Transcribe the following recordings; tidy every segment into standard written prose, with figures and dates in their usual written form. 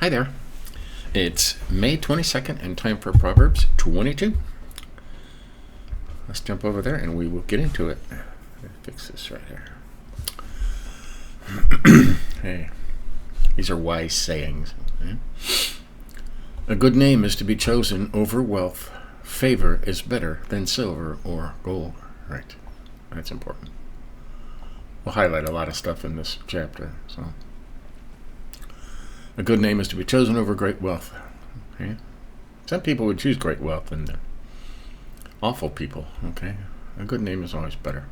Hi there. It's May 22nd and time for Proverbs 22. Let's jump over there and we will get into it. Fix this right here. Hey, these are wise sayings. Okay? A good name is to be chosen over wealth. Favor is better than silver or gold. Right. That's important. We'll highlight a lot of stuff in this chapter. So, a good name is to be chosen over great wealth. Okay? Some people would choose great wealth, and they're awful people. Okay? A good name is always better.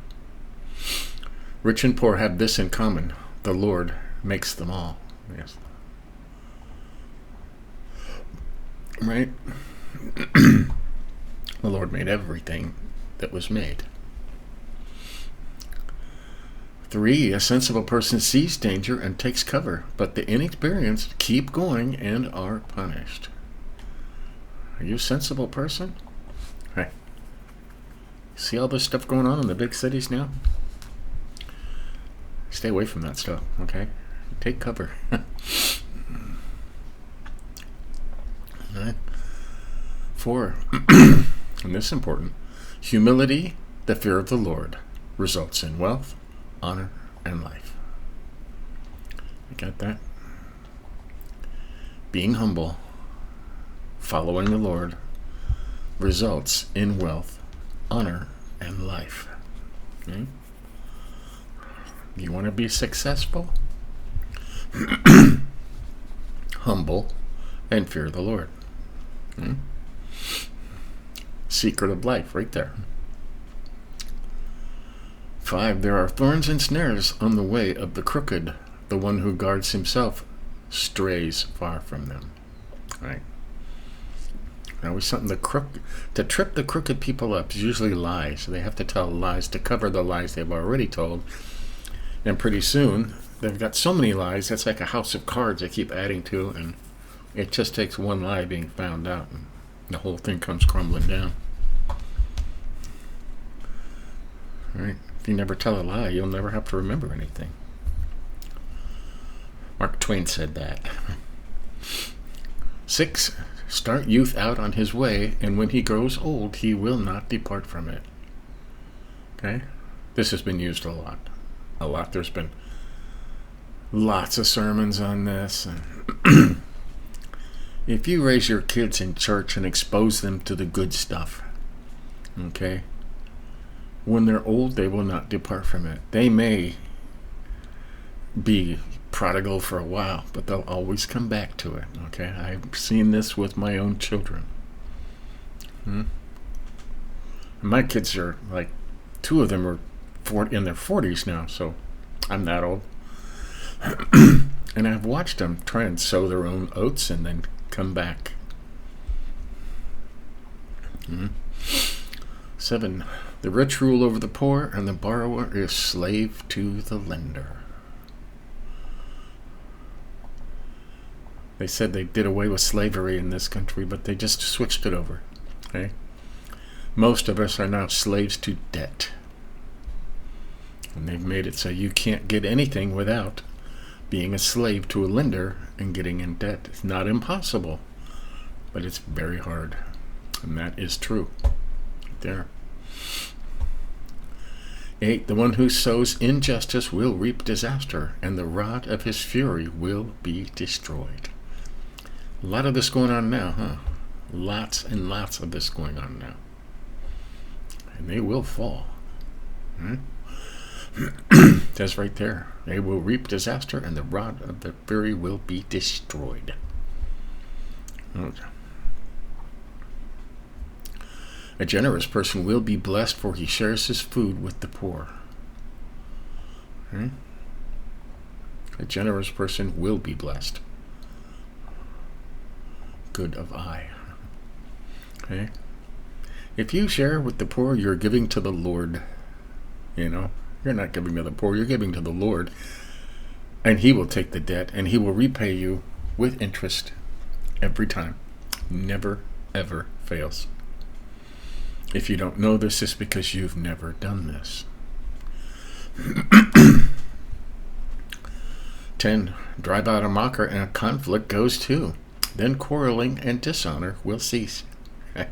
Rich and poor have this in common: the Lord makes them all. Yes. Right? The Lord made everything that was made. 3, a sensible person sees danger and takes cover, but the inexperienced keep going and are punished. Are you a sensible person? Hey, see all this stuff going on in the big cities now? Stay away from that stuff, okay? Take cover. All right. 4, and this is important: humility, the fear of the Lord, results in wealth, honor, and life. You got that? Being humble, following the Lord, results in wealth, honor, and life. Okay? You want to be successful? Humble and fear the Lord. Okay? Secret of life right there. 5, there are thorns and snares on the way of the crooked. The one who guards himself strays far from them. Right? Always something to trip the crooked people up is usually lies. They have to tell lies to cover the lies they've already told. And pretty soon, they've got so many lies, it's like a house of cards they keep adding to, and it just takes one lie being found out, and the whole thing comes crumbling down. Right? If you never tell a lie, you'll never have to remember anything. Mark Twain said that. 6, start youth out on his way, and when he grows old, he will not depart from it. Okay? This has been used a lot. A lot. There's been lots of sermons on this. And if you raise your kids in church and expose them to the good stuff, okay, when they're old, they will not depart from it. They may be prodigal for a while, but they'll always come back to it. Okay, I've seen this with my own children. My kids are like, 2 of them are in their 40s now, so I'm that old. And I've watched them try and sow their own oats and then come back. 7, the rich rule over the poor, and the borrower is slave to the lender. They said they did away with slavery in this country, but they just switched it over. Okay? Most of us are now slaves to debt. And they've made it so you can't get anything without being a slave to a lender and getting in debt. It's not impossible, but it's very hard. And that is true. Right there. 8, the one who sows injustice will reap disaster, and the rod of his fury will be destroyed. A lot of this going on now, huh? Lots and lots of this going on now. And they will fall. That's right there. They will reap disaster, and the rod of their fury will be destroyed. Okay. A generous person will be blessed, for he shares his food with the poor. Okay? A generous person will be blessed. Good of eye. Okay? If you share with the poor, you're giving to the Lord. You know? You're not giving to the poor, you're giving to the Lord. And he will take the debt, and he will repay you with interest every time. Never, ever fails. If you don't know this, it's because you've never done this. 10, drive out a mocker and a conflict goes too. Then quarreling and dishonor will cease. Right?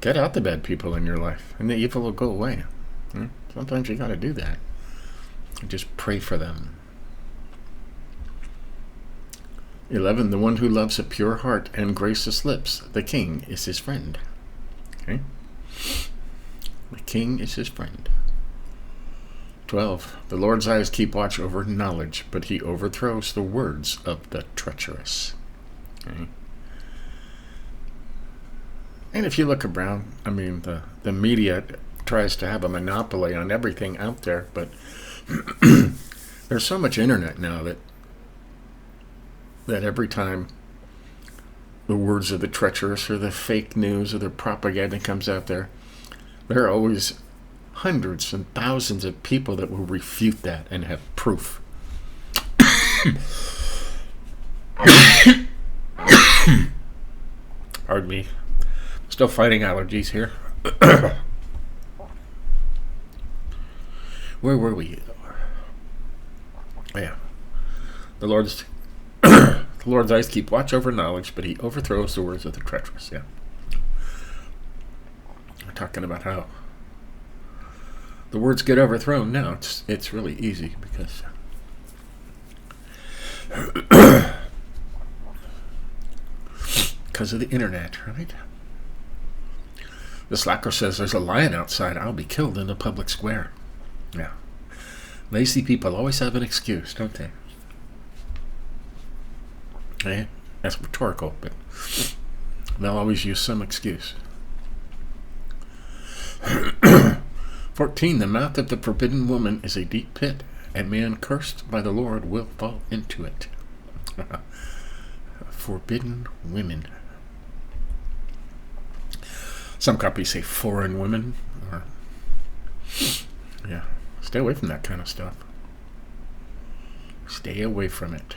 Get out the bad people in your life, and the evil will go away. Sometimes you got to do that. Just pray for them. 11, the one who loves a pure heart and gracious lips, the king is his friend. Okay? The king is his friend. 12, the Lord's eyes keep watch over knowledge, but he overthrows the words of the treacherous. Okay? And if you look around, I mean, the media tries to have a monopoly on everything out there, but there's so much internet now that every time the words of the treacherous or the fake news or the propaganda comes out there are always hundreds and thousands of people that will refute that and have proof. Pardon me. Still fighting allergies here. Where were we? Yeah. The Lord's eyes keep watch over knowledge, but he overthrows the words of the treacherous. Yeah. We're talking about how the words get overthrown. Now it's really easy because of the internet, right? The slacker says there's a lion outside. I'll be killed in the public square. Yeah. Lazy people always have an excuse, don't they? Okay? That's rhetorical, but they'll always use some excuse. 14, the mouth of the forbidden woman is a deep pit, and man cursed by the Lord will fall into it. Forbidden women. Some copies say foreign women. Yeah. Stay away from that kind of stuff. Stay away from it.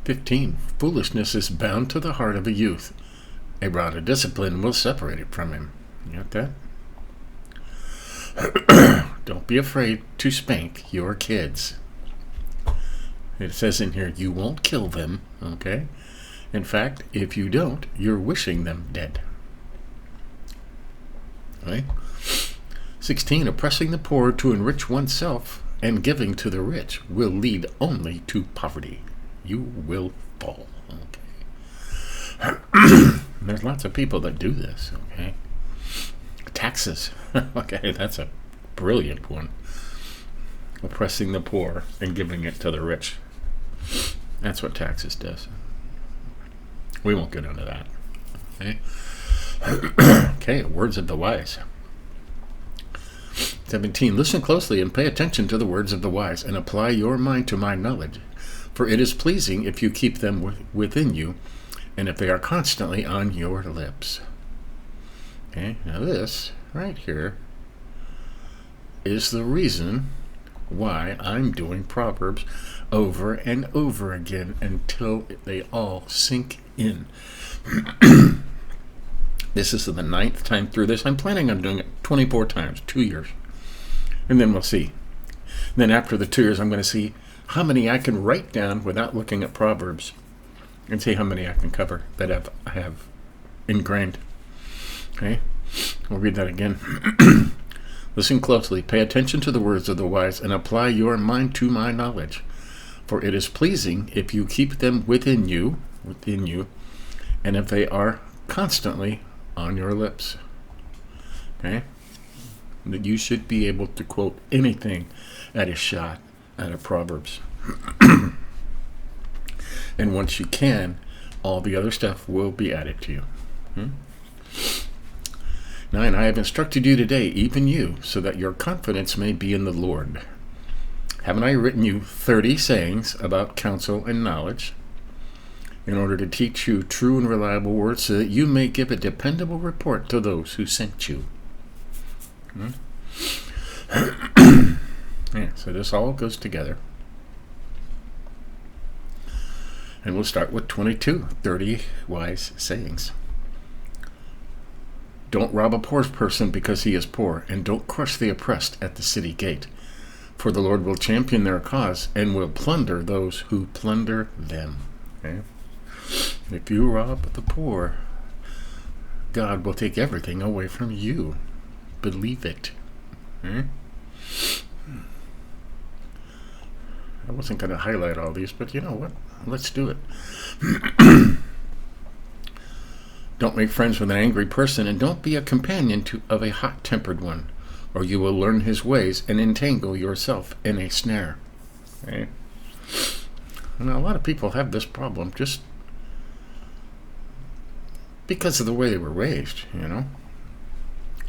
15, foolishness is bound to the heart of a youth. A rod of discipline will separate it from him. You got that? Don't be afraid to spank your kids. It says in here, you won't kill them, okay? In fact, if you don't, you're wishing them dead. Right? 16, oppressing the poor to enrich oneself and giving to the rich will lead only to poverty. You will fall. Okay. There's lots of people that do this. Okay. Taxes. Okay, that's a brilliant one. Oppressing the poor and giving it to the rich. That's what taxes does. We won't get into that. Okay. Okay, words of the wise. 17, listen closely and pay attention to the words of the wise, and apply your mind to my knowledge. For it is pleasing if you keep them within you, and if they are constantly on your lips. Okay, now this right here is the reason why I'm doing Proverbs over and over again until they all sink in. This is the 9th time through this. I'm planning on doing it 24 times, 2 years. And then we'll see. Then after the 2 years, I'm going to see how many I can write down without looking at Proverbs, and see how many I can cover that I have ingrained. Okay? We'll read that again. Listen closely, pay attention to the words of the wise, and apply your mind to my knowledge. For it is pleasing if you keep them within you, and if they are constantly on your lips. Okay? That you should be able to quote anything at a shot out of Proverbs. And once you can, all the other stuff will be added to you. 9, I have instructed you today, even you, so that your confidence may be in the Lord. Haven't I written you 30 sayings about counsel and knowledge, in order to teach you true and reliable words, so that you may give a dependable report to those who sent you? Yeah, so this all goes together. And we'll start with 22, 30 wise sayings. Don't rob a poor person because he is poor, and don't crush the oppressed at the city gate. For the Lord will champion their cause and will plunder those who plunder them. Okay? If you rob the poor, God will take everything away from you. Believe it. Okay? I wasn't going to highlight all these, but you know what? Let's do it. Don't make friends with an angry person, and don't be a companion of a hot-tempered one, or you will learn his ways and entangle yourself in a snare. Okay? Now, a lot of people have this problem just because of the way they were raised, you know.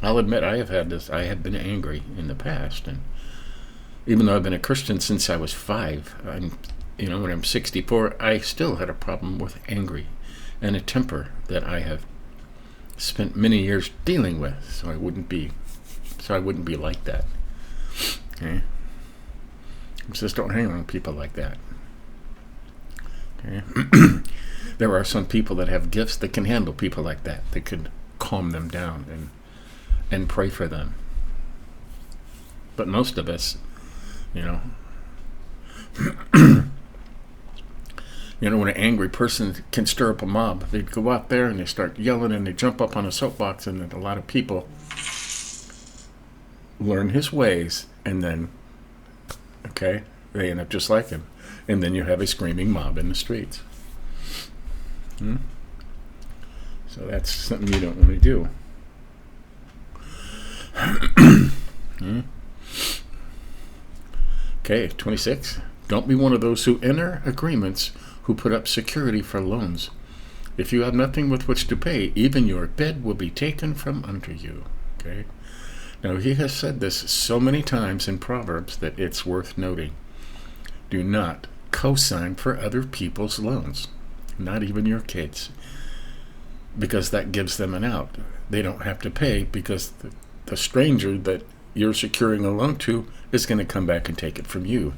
I'll admit I have had this. I have been angry in the past, and even though I've been a Christian since I was 5, when I'm 64, I still had a problem with angry and a temper that I have spent many years dealing with, so I wouldn't be like that. Okay? Just don't hang around people like that. Okay? There are some people that have gifts that can handle people like that. They can calm them down and pray for them. But most of us, when an angry person can stir up a mob, they go out there and they start yelling and they jump up on a soapbox, and then a lot of people learn his ways, and then, they end up just like him. And then you have a screaming mob in the streets. So that's something you don't want to do. Okay, 26. Don't be one of those who enter agreements, who put up security for loans. If you have nothing with which to pay, even your bed will be taken from under you. Okay? Now, he has said this so many times in Proverbs that it's worth noting. Do not co-sign for other people's loans, not even your kids, because that gives them an out. They don't have to pay because the stranger that you're securing a loan to is going to come back and take it from you.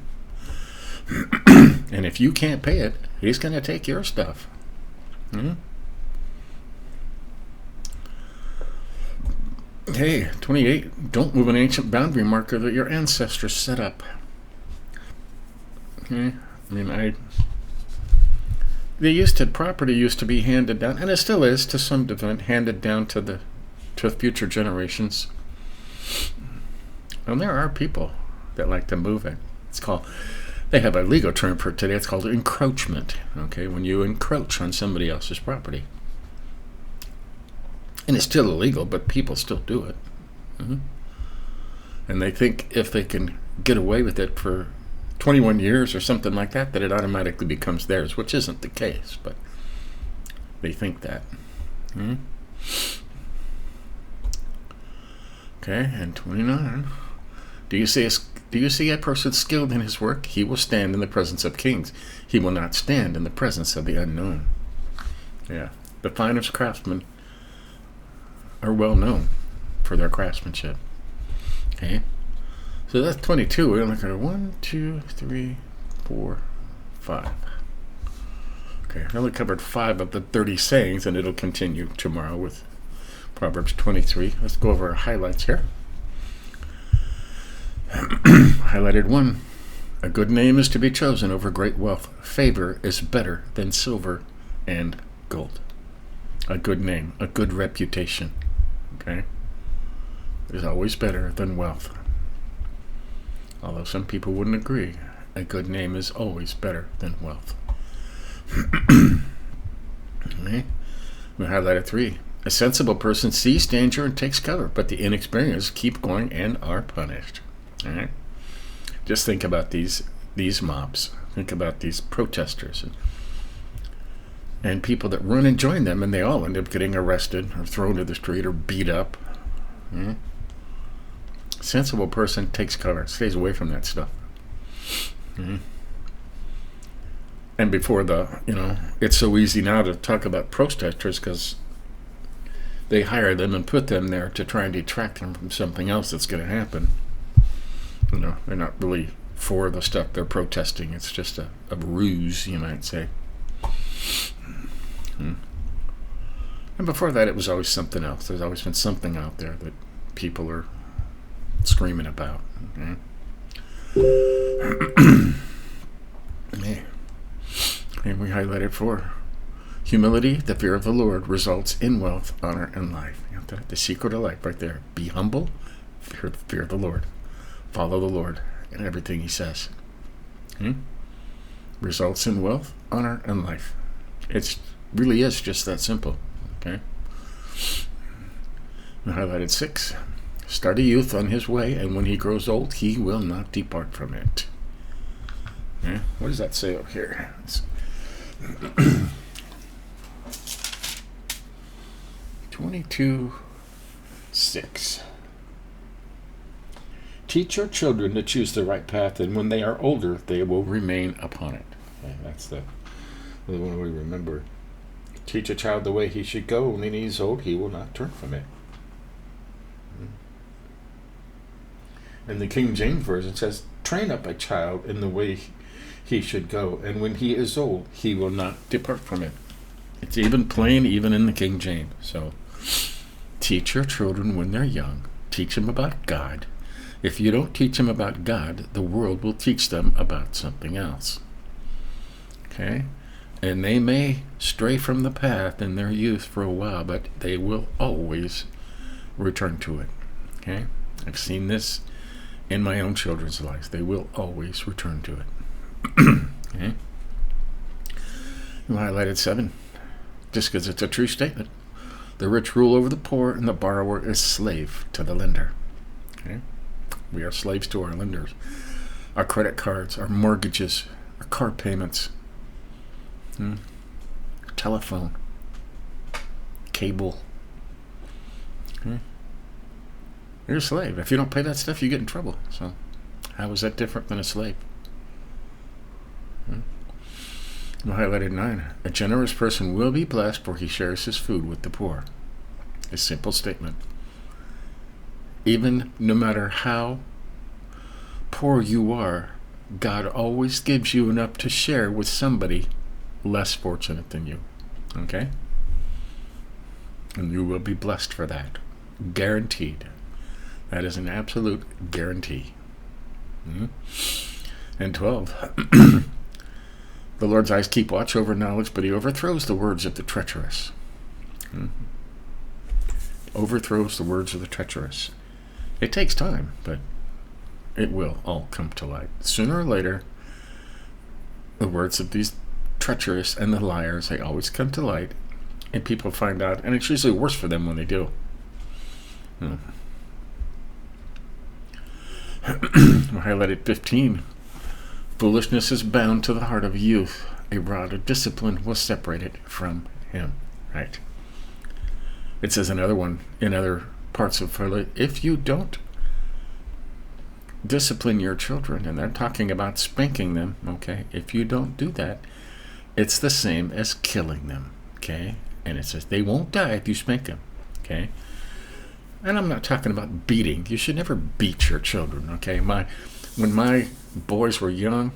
And if you can't pay it, he's going to take your stuff. Hey, 28. Don't move an ancient boundary marker that your ancestors set up. Okay? Property used to be handed down, and it still is to some degree, handed down to future generations. And there are people that like to move it. They have a legal term for it today. It's called encroachment. Okay, when you encroach on somebody else's property. And it's still illegal, but people still do it. And they think if they can get away with it for 21 years or something like that, that it automatically becomes theirs, which isn't the case, but they think that. Okay, and 29. Do you see a person skilled in his work? He will stand in the presence of kings. He will not stand in the presence of the unknown. Yeah, the finest craftsmen are well known for their craftsmanship. Okay, so that's 22. We're looking at 1, 2, 3, 4, 5. Okay, I only covered 5 of the 30 sayings, and it'll continue tomorrow with Proverbs 23. Let's go over our highlights here. Highlighted 1. A good name is to be chosen over great wealth. Favor is better than silver and gold. A good name, a good reputation, is always better than wealth. Although some people wouldn't agree, a good name is always better than wealth. Okay. We highlighted 3. A sensible person sees danger and takes cover, but the inexperienced keep going and are punished. All right. Just think about these mobs. Think about these protesters and people that run and join them, and they all end up getting arrested or thrown to the street or beat up. A sensible person takes cover, stays away from that stuff. And before it's so easy now to talk about protesters because they hire them and put them there to try and detract them from something else that's going to happen. They're not really for the stuff they're protesting. It's just a ruse, you might say. And before that, it was always something else. There's always been something out there that people are screaming about. And we highlighted 4. Humility, the fear of the Lord, results in wealth, honor, and life. You know, the secret of life right there. Be humble, fear the Lord. Follow the Lord in everything he says. Results in wealth, honor, and life. It really is just that simple. Okay. We highlighted 6. Start a youth on his way, and when he grows old, he will not depart from it. Okay. What does that say up here? 22:6. Teach your children to choose the right path, and when they are older, they will remain upon it. Okay, that's the one we remember. Teach a child the way he should go, and when he is old, he will not turn from it. And the King James Version says, train up a child in the way he should go, and when he is old, he will not depart from it. It's even plain, even in the King James. So, teach your children when they're young. Teach them about God. If you don't teach them about God, the world will teach them about something else. Okay? And they may stray from the path in their youth for a while, but they will always return to it. Okay? I've seen this in my own children's lives. They will always return to it. Okay? You highlighted 7, just because it's a true statement. The rich rule over the poor, and the borrower is slave to the lender. Okay? We are slaves to our lenders. Our credit cards, our mortgages, our car payments, telephone, cable. Okay? You're a slave. If you don't pay that stuff, you get in trouble. So, how is that different than a slave? We highlighted 9. A generous person will be blessed, for he shares his food with the poor. A simple statement. Even no matter how poor you are, God always gives you enough to share with somebody less fortunate than you. Okay? And you will be blessed for that. Guaranteed. That is an absolute guarantee. And 12. The Lord's eyes keep watch over knowledge, but he overthrows the words of the treacherous. Overthrows the words of the treacherous. It takes time, but it will all come to light. Sooner or later, the words of these treacherous and the liars, they always come to light, and people find out, and it's usually worse for them when they do. We highlighted 15. Foolishness is bound to the heart of youth. A rod of discipline will separate it from him. Right. It says another one in other parts of Proverbs, if you don't discipline your children, and they're talking about spanking them, okay, if you don't do that, it's the same as killing them, okay? And it says they won't die if you spank them, okay? And I'm not talking about beating. You should never beat your children, okay? When my boys were young,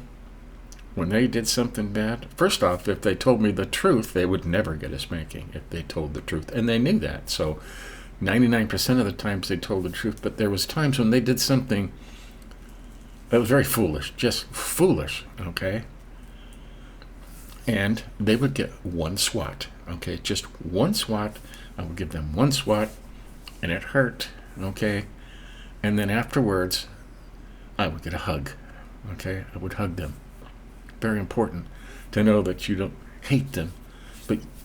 when they did something bad, first off, if they told me the truth, they would never get a spanking if they told the truth. And they knew that. So 99% of the times they told the truth. But there was times when they did something that was very foolish, just foolish, okay? And they would get one swat, okay? Just one swat. I would give them one swat, and it hurt, okay? And then afterwards, I would get a hug, okay? I would hug them. Very important to know that you don't hate them,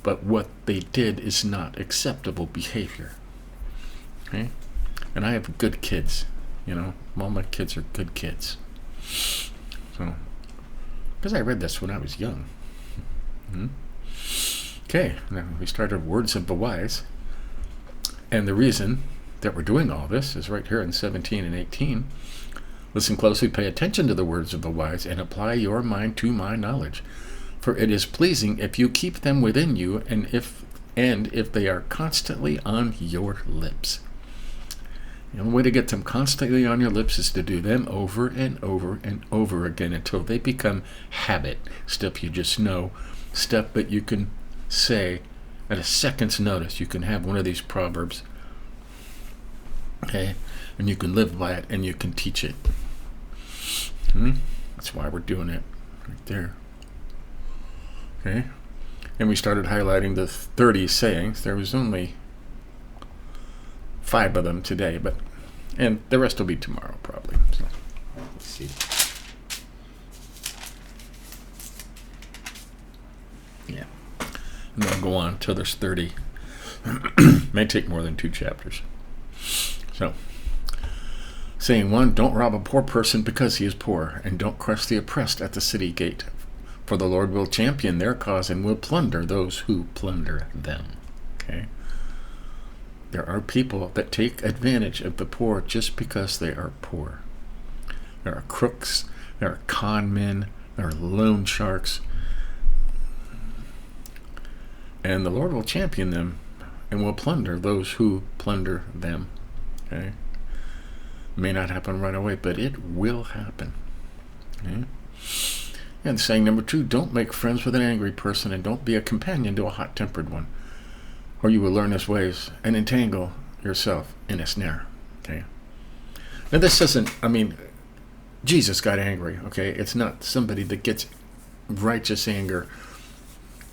but what they did is not acceptable behavior, okay? And I have good kids, you know. All my kids are good kids. So, because I read this when I was young. Okay, now we started Words of the Wise. And the reason that we're doing all this is right here in 17 and 18. Listen closely, pay attention to the words of the wise, and apply your mind to my knowledge. For it is pleasing if you keep them within you, and if they are constantly on your lips. The only way to get them constantly on your lips is to do them over and over and over again until they become habit. Stuff you just know. Stuff that you can say at a second's notice. You can have one of these proverbs, okay, and you can live by it, and you can teach it. That's why we're doing it right there. Okay? And we started highlighting the 30 sayings. There was only 5 of them today, and the rest will be tomorrow probably. So, let's see. Yeah. And then I'll go on till there's 30. May take more than 2 chapters. So, saying 1, don't rob a poor person because he is poor, and don't crush the oppressed at the city gate. For the Lord will champion their cause and will plunder those who plunder them. Okay? There are people that take advantage of the poor just because they are poor. There are crooks, there are con men, there are loan sharks. And the Lord will champion them and will plunder those who plunder them. Okay? May not happen right away, but it will happen. Okay? And saying number 2, don't make friends with an angry person, and don't be a companion to a hot-tempered one, or you will learn his ways and entangle yourself in a snare. Okay? Now this isn't, Jesus got angry. Okay? It's not somebody that gets righteous anger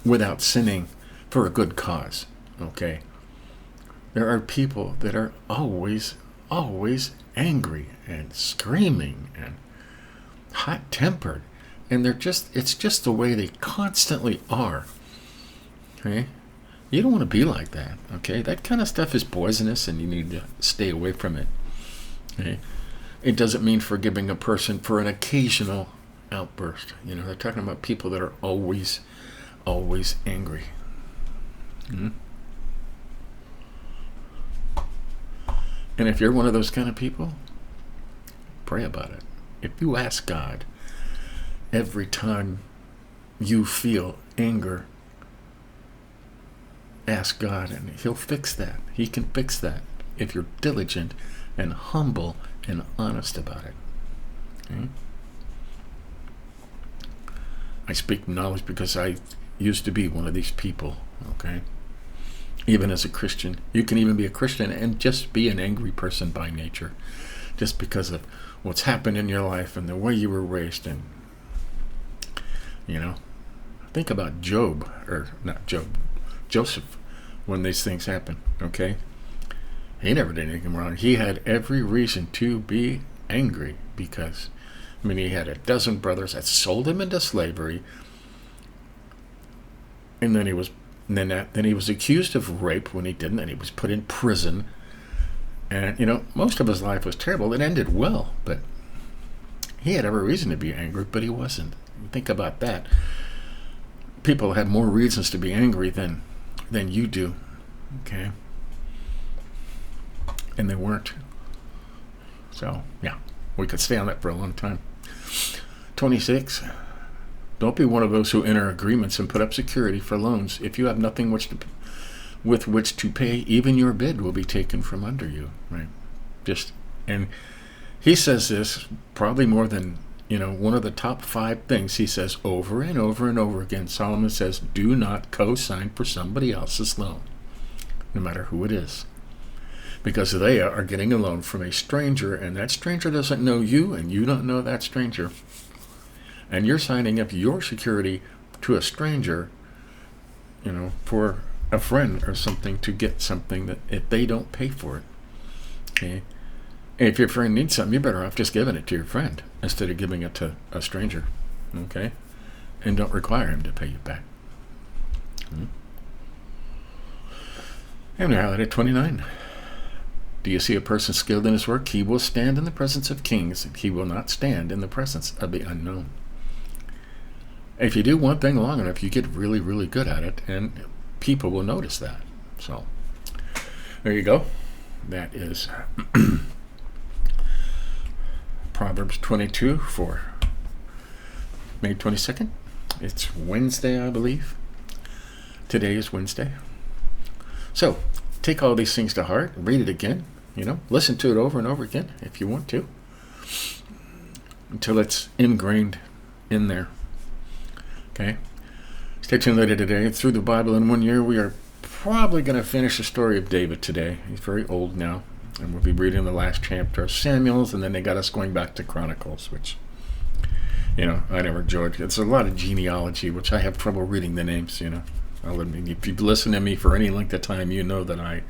without sinning for a good cause. Okay? There are people that are always angry and screaming and hot-tempered. And it's just the way they constantly are. Okay? You don't want to be like that. Okay? That kind of stuff is poisonous and you need to stay away from it. Okay? It doesn't mean forgiving a person for an occasional outburst. They're talking about people that are always angry. And if you're one of those kind of people, pray about it. If you ask God, every time you feel anger, ask God and he'll fix that. He can fix that if you're diligent and humble and honest about it. Okay? I speak knowledge because I used to be one of these people. Okay? Even as a Christian. You can even be a Christian and just be an angry person by nature. Just because of what's happened in your life and the way you were raised. And think about Joseph, when these things happen, okay? He never did anything wrong. He had every reason to be angry because, he had a dozen brothers that sold him into slavery, and then he was accused of rape when he didn't, and he was put in prison. And, most of his life was terrible. It ended well, but he had every reason to be angry, but he wasn't. Think about that. People have more reasons to be angry than you do. Okay? And they weren't. So, yeah. We could stay on that for a long time. 26. Don't be one of those who enter agreements and put up security for loans. If you have nothing with which to pay, even your bid will be taken from under you. Right? And he says this probably more than one of the top 5 things he says over and over and over again. Solomon says, do not co-sign for somebody else's loan, no matter who it is. Because they are getting a loan from a stranger, and that stranger doesn't know you, and you don't know that stranger. And you're signing up your security to a stranger, for a friend or something to get something that if they don't pay for it. Okay? If your friend needs something, you're better off just giving it to your friend instead of giving it to a stranger. Okay? And don't require him to pay you back. And we highlighted 29. Do you see a person skilled in his work? He will stand in the presence of kings, and he will not stand in the presence of the unknown. If you do one thing long enough, you get really, really good at it, and people will notice that. So, there you go. That is Proverbs 22 for May 22nd. It's Wednesday, I believe. Today is Wednesday. So, take all these things to heart. Read it again. Listen to it over and over again if you want to. Until it's ingrained in there. Okay? Stay tuned later today. Through the Bible in 1 year, we are probably going to finish the story of David today. He's very old now. And we'll be reading the last chapter of Samuel's, and then they got us going back to Chronicles, which I never enjoyed it. It's a lot of genealogy, which I have trouble reading the names. If you've listened to me for any length of time, you know that I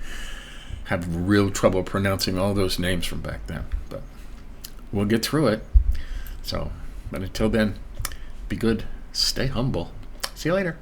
have real trouble pronouncing all those names from back then. But we'll get through it. But until then, be good, stay humble. See you later.